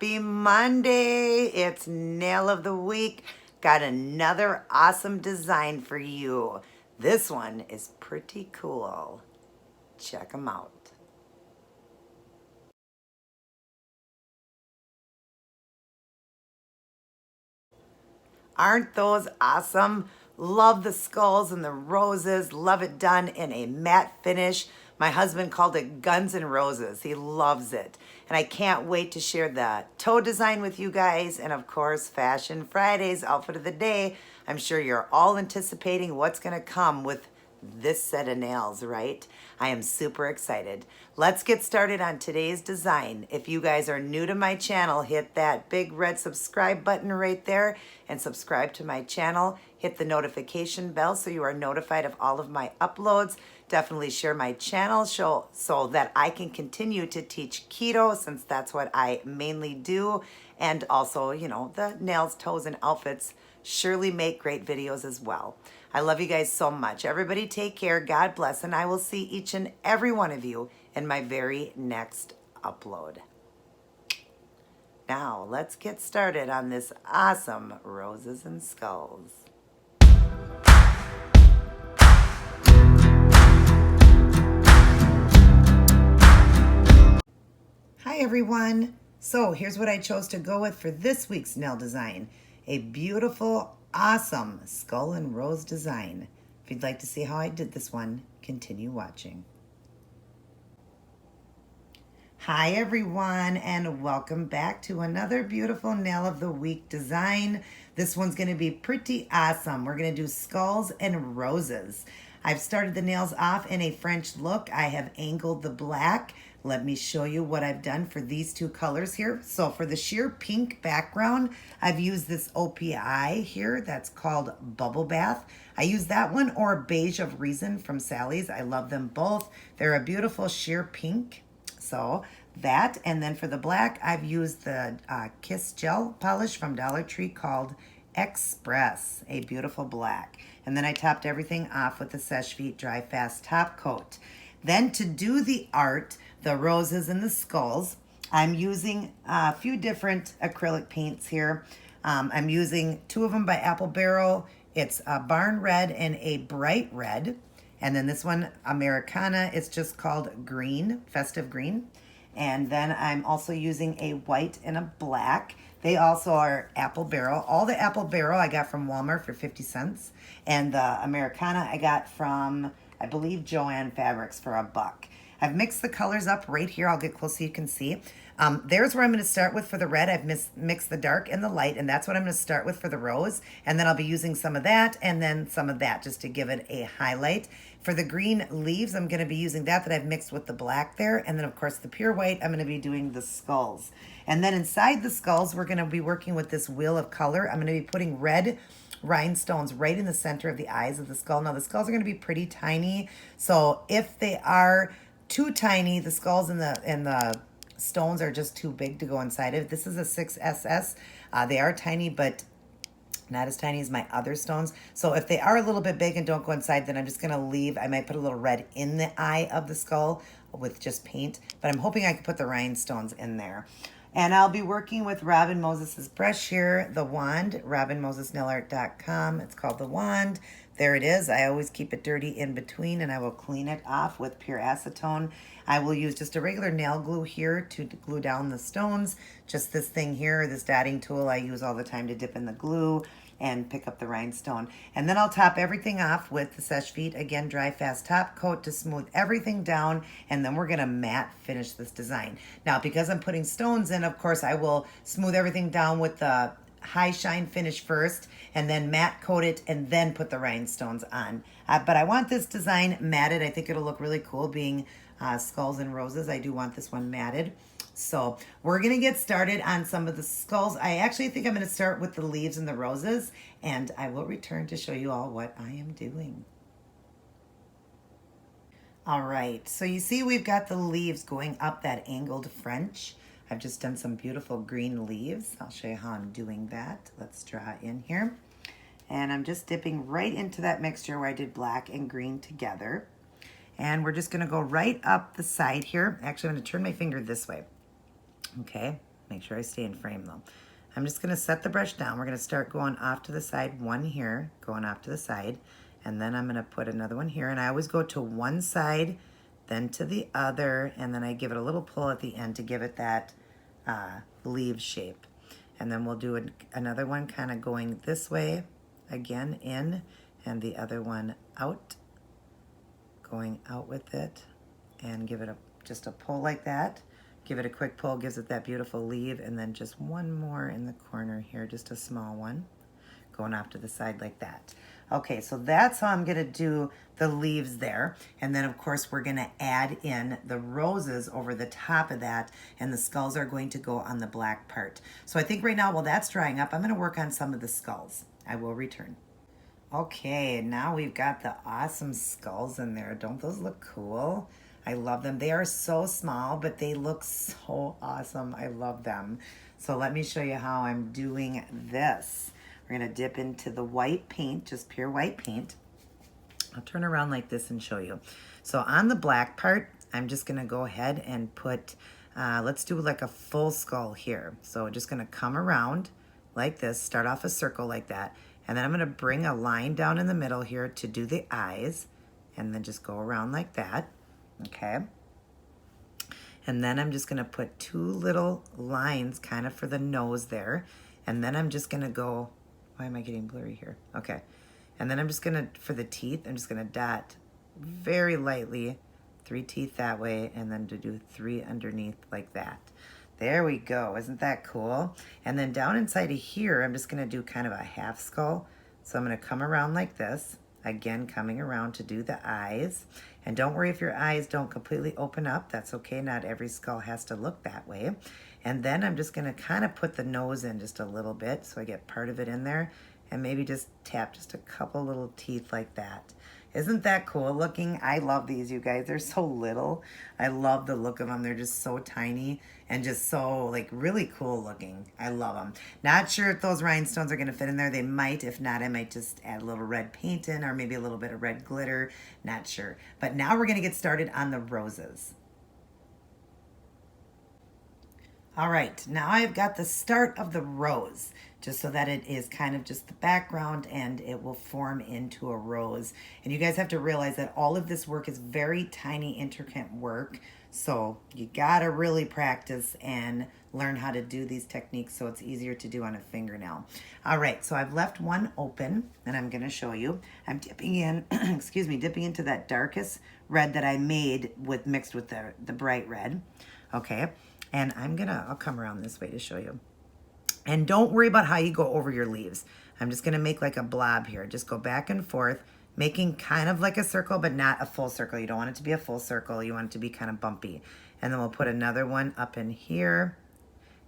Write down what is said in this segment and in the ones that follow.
Happy Monday. It's Nail of the Week. Got another awesome design for you. This one is pretty cool. Check them out. Aren't those awesome? Love the skulls and the roses. Love it done in a matte finish. My husband called it Guns and Roses. He loves it. And I can't wait to share the toe design with you guys. And of course, Fashion Friday's outfit of the day. I'm sure you're all anticipating what's going to come with this set of nails, right? I am super excited. Let's get started on today's design. If you guys are new to my channel, hit that big red subscribe button right there and subscribe to my channel. Hit the notification bell so you are notified of all of my uploads. Definitely share my channel so that I can continue to teach keto, since that's what I mainly do. And also, you know, the nails, toes, and outfits surely make great videos as well. I love you guys so much. Everybody take care. God bless. And I will see each and every one of you in my very next upload. Now, let's get started on this awesome roses and skulls. Hi, everyone. So here's what I chose to go with for this week's nail design. A beautiful, awesome skull and rose design. If you'd like to see how I did this one, continue watching. Hi everyone, and welcome back to another beautiful Nail of the Week design. This one's going to be pretty awesome. We're going to do skulls and roses. I've started the nails off in a French look. I have angled the black. Let me show you what I've done for these two colors here. So for the sheer pink background, I've used this OPI here that's called Bubble Bath. I use that one or Beige of Reason from Sally's. I love them both. They're a beautiful sheer pink. So that, and then for the black, I've used the Kiss gel polish from Dollar Tree called Express, a beautiful black. And then I topped everything off with the Seche Vite Dry Fast top coat. Then to do the art, the roses and the skulls, I'm using a few different acrylic paints here. I'm using two of them by Apple Barrel. It's a Barn Red and a Bright Red. And then this one, Americana, it's just called Green, Festive Green. And then I'm also using a white and a black. They also are Apple Barrel. All the Apple Barrel I got from Walmart for 50 cents. And the Americana I got from, I believe, Joanne Fabrics for $1. I've mixed the colors up right here. I'll get close so you can see. There's where I'm going to start with for the red. I've mixed the dark and the light, and that's what I'm going to start with for the rose. And then I'll be using some of that and then some of that just to give it a highlight. For the green leaves, I'm going to be using that I've mixed with the black there. And then, of course, the pure white, I'm going to be doing the skulls. And then inside the skulls, we're going to be working with this wheel of color. I'm going to be putting red rhinestones right in the center of the eyes of the skull. Now, the skulls are going to be pretty tiny. So if they are too tiny, the skulls and the stones are just too big to go inside of. This is a 6SS. They are tiny, but not as tiny as my other stones. So if they are a little bit big and don't go inside, then I'm just going to leave. I might put a little red in the eye of the skull with just paint, but I'm hoping I can put the rhinestones in there. And I'll be working with Robin Moses' brush here, the wand, robinmosesnailart.com. It's called the wand. There it is. I always keep it dirty in between, and I will clean it off with pure acetone. I will use just a regular nail glue here to glue down the stones. Just this thing here, this dotting tool I use all the time to dip in the glue and pick up the rhinestone. And then I'll top everything off with the Seche Vite, again, Dry Fast top coat to smooth everything down, and then we're gonna matte finish this design. Now, because I'm putting stones in, of course, I will smooth everything down with the high shine finish first, and then matte coat it, and then put the rhinestones on. But I want this design matted. I think it'll look really cool being skulls and roses. I do want this one matted. So we're going to get started on some of the skulls. I actually think I'm going to start with the leaves and the roses, and I will return to show you all what I am doing. All right, so you see we've got the leaves going up that angled French. I've just done some beautiful green leaves. I'll show you how I'm doing that. Let's draw in here. And I'm just dipping right into that mixture where I did black and green together. And we're just going to go right up the side here. Actually, I'm going to turn my finger this way. Okay, Make sure I stay in frame though. I'm just gonna set the brush down. We're gonna start going off to the side, one here, going off to the side, and then I'm gonna put another one here, and I always go to one side, then to the other, and then I give it a little pull at the end to give it that leaf shape. And then we'll do another one kind of going this way, again in, and the other one out, going out with it, and give it just a pull like that. Give it a quick pull, gives it that beautiful leaf, and then just one more in the corner here, just a small one, going off to the side like that. Okay, so that's how I'm gonna do the leaves there. And then of course we're gonna add in the roses over the top of that, and the skulls are going to go on the black part. So I think right now while that's drying up, I'm gonna work on some of the skulls. I will return. Okay, now we've got the awesome skulls in there. Don't those look cool? I love them. They are so small, but they look so awesome. I love them. So let me show you how I'm doing this. We're gonna dip into the white paint, just pure white paint. I'll turn around like this and show you. So on the black part, I'm just gonna go ahead and put, let's do like a full skull here. So just gonna come around like this, start off a circle like that, and then I'm gonna bring a line down in the middle here to do the eyes, and then just go around like that. Okay, and then I'm just gonna put two little lines kind of for the nose there, and then I'm just gonna go, why am I getting blurry here? Okay, and then I'm just gonna, for the teeth, I'm just gonna dot very lightly, 3 teeth that way, and then to do 3 underneath like that. There we go, isn't that cool? And then down inside of here, I'm just gonna do kind of a half skull. So I'm gonna come around like this, again, coming around to do the eyes. And don't worry if your eyes don't completely open up, that's okay, not every skull has to look that way. And then I'm just gonna kind of put the nose in just a little bit so I get part of it in there, and maybe just tap just a couple little teeth like that. Isn't that cool looking? I love these, you guys. They're so little. I love the look of them. They're just so tiny and just so like really cool looking. I love them. Not sure if those rhinestones are gonna fit in there. They might. If not, I might just add a little red paint in, or maybe a little bit of red glitter. Not sure. But now we're gonna get started on the roses. All right, now I've got the start of the rose, just so that it is kind of just the background and it will form into a rose. And you guys have to realize that all of this work is very tiny, intricate work. So you gotta really practice and learn how to do these techniques so it's easier to do on a fingernail. All right, so I've left one open and I'm gonna show you. I'm dipping in, excuse me, dipping into that darkest red that I made mixed with the bright red, okay? And I'll come around this way to show you. And don't worry about how you go over your leaves. I'm just gonna make like a blob here. Just go back and forth, making kind of like a circle, but not a full circle. You don't want it to be a full circle. You want it to be kind of bumpy. And then we'll put another one up in here.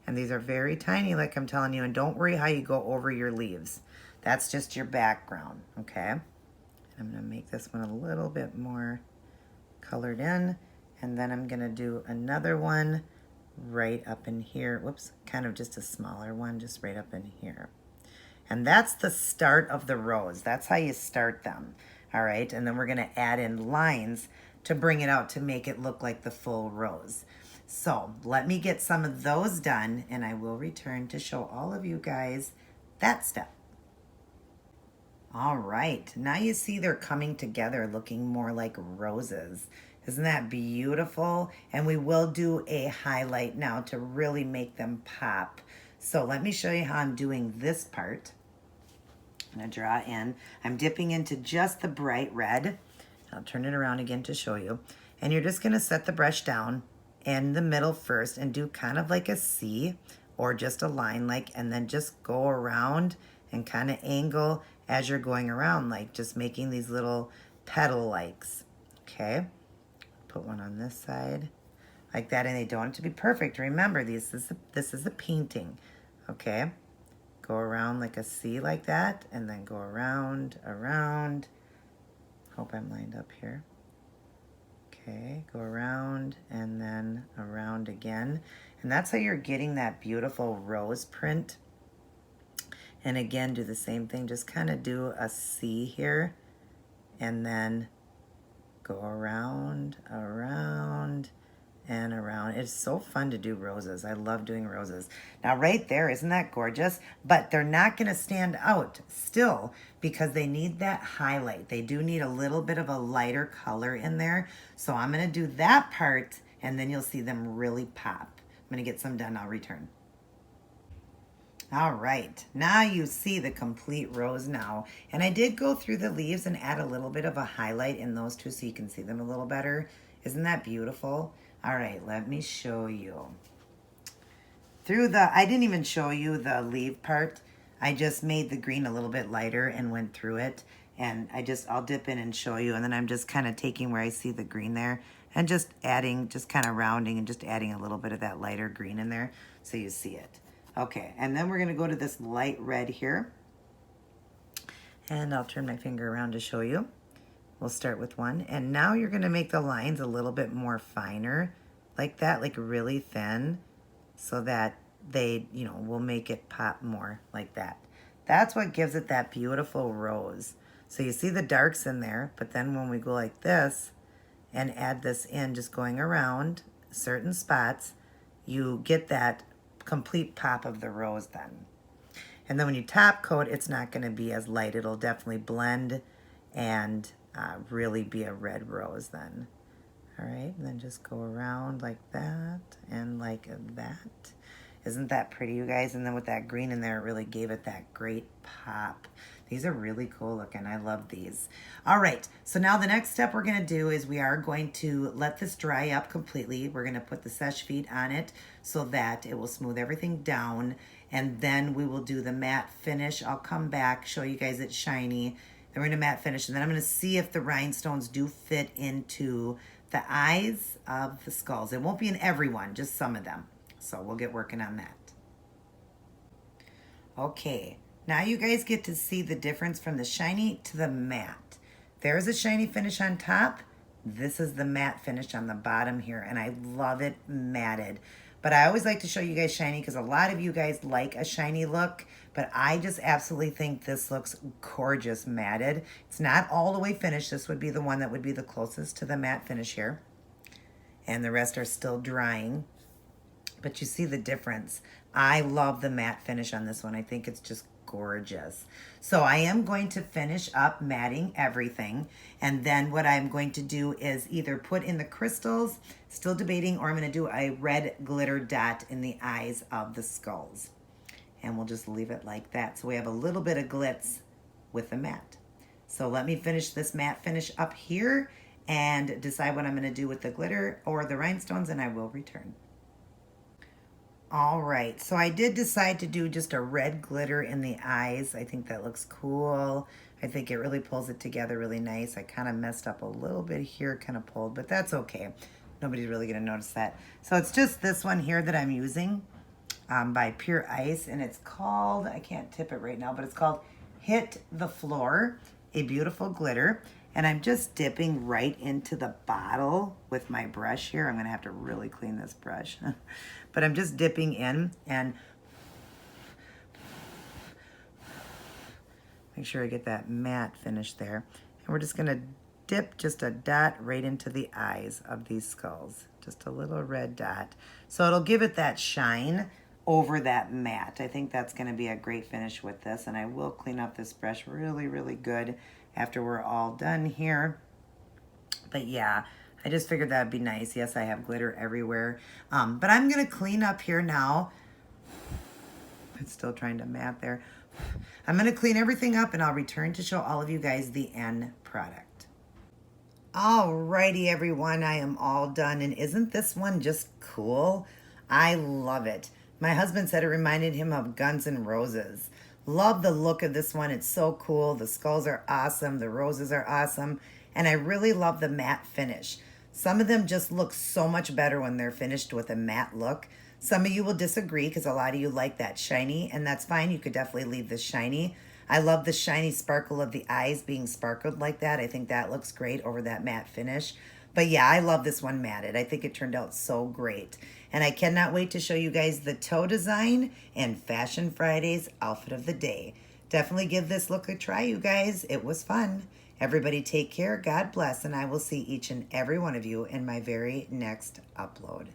And these are very tiny, like I'm telling you. And don't worry how you go over your leaves. That's just your background, okay? And I'm gonna make this one a little bit more colored in. And then I'm gonna do another one right up in here. Whoops, kind of just a smaller one, just right up in here. And that's the start of the rose. That's how you start them, all right? And then we're gonna add in lines to bring it out to make it look like the full rose. So let me get some of those done and I will return to show all of you guys that step. All right, now you see they're coming together looking more like roses. Isn't that beautiful? And we will do a highlight now to really make them pop. So let me show you how I'm doing this part. I'm gonna draw in. I'm dipping into just the bright red. I'll turn it around again to show you. And you're just gonna set the brush down in the middle first and do kind of like a C or just a line like, and then just go around and kind of angle as you're going around, like just making these little petal likes, okay? Put one on this side like that, and they don't have to be perfect. Remember, this is a painting, okay? Go around like a C like that, and then go around. Hope I'm lined up here. Okay, go around and then around again. And that's how you're getting that beautiful rose print. And again, do the same thing. Just kind of do a C here, and then go around, and around. It's so fun to do roses. I love doing roses. Now right there, isn't that gorgeous? But they're not going to stand out still because they need that highlight. They do need a little bit of a lighter color in there. So I'm going to do that part and then you'll see them really pop. I'm going to get some done. I'll return. All right, now you see the complete rose now. And I did go through the leaves and add a little bit of a highlight in those two so you can see them a little better. Isn't that beautiful? All right, let me show you. I didn't even show you the leaf part. I just made the green a little bit lighter and went through it. And I'll dip in and show you. And then I'm just kind of taking where I see the green there and just adding, just kind of rounding and just adding a little bit of that lighter green in there so you see it. Okay, and then we're gonna go to this light red here. And I'll turn my finger around to show you. We'll start with one. And now you're gonna make the lines a little bit more finer, like that, like really thin, so that they, will make it pop more like that. That's what gives it that beautiful rose. So you see the darks in there, but then when we go like this and add this in, just going around certain spots, you get that complete pop of the rose then. And then when you top coat, it's not going to be as light. It'll definitely blend and really be a red rose then. All right, and then just go around like that and like that. Isn't that pretty, you guys? And then with that green in there, it really gave it that great pop. These are really cool looking. I love these. All right, so now the next step we're gonna do is we are going to let this dry up completely. We're gonna put the Seche Vite on it so that it will smooth everything down. And then we will do the matte finish. I'll come back, show you guys it's shiny. Then we're gonna matte finish. And then I'm gonna see if the rhinestones do fit into the eyes of the skulls. It won't be in every one, just some of them. So we'll get working on that. Okay. Now you guys get to see the difference from the shiny to the matte. There's a shiny finish on top. This is the matte finish on the bottom here, and I love it matted. But I always like to show you guys shiny because a lot of you guys like a shiny look, but I just absolutely think this looks gorgeous matted. It's not all the way finished. This would be the one that would be the closest to the matte finish here. And the rest are still drying. But you see the difference. I love the matte finish on this one. I think it's just gorgeous. So I am going to finish up matting everything. And then what I'm going to do is either put in the crystals, still debating, or I'm going to do a red glitter dot in the eyes of the skulls. And we'll just leave it like that. So we have a little bit of glitz with the matte. So let me finish this matte finish up here and decide what I'm going to do with the glitter or the rhinestones, and I will return. All right, so I did decide to do just a red glitter in the eyes. I think that looks cool. I think it really pulls it together really nice. I kind of messed up a little bit here, kind of pulled, but that's okay. Nobody's really gonna notice that. So it's just this one here that I'm using by Pure Ice, and it's called, I can't tip it right now, but it's called Hit the Floor, a beautiful glitter. And I'm just dipping right into the bottle with my brush here. I'm gonna have to really clean this brush. But I'm just dipping in and make sure I get that matte finish there. And we're just gonna dip just a dot right into the eyes of these skulls. Just a little red dot. So it'll give it that shine over that matte. I think that's gonna be a great finish with this. And I will clean up this brush really, really good after we're all done here. But yeah, I just figured that'd be nice. Yes, I have glitter everywhere. But I'm gonna clean up here now. It's still trying to matte there. I'm gonna clean everything up and I'll return to show all of you guys the end product. Alrighty everyone, I am all done. And isn't this one just cool? I love it. My husband said it reminded him of Guns N' Roses. Love the look of this one. It's so cool. The skulls are awesome. The roses are awesome. And I really love the matte finish. Some of them just look so much better when they're finished with a matte look. Some of you will disagree because a lot of you like that shiny, and that's fine. You could definitely leave this shiny. I love the shiny sparkle of the eyes being sparkled like that. I think that looks great over that matte finish. But yeah, I love this one matted. I think it turned out so great. And I cannot wait to show you guys the toe design and Fashion Friday's outfit of the day. Definitely give this look a try, you guys. It was fun. Everybody take care. God bless. And I will see each and every one of you in my very next upload.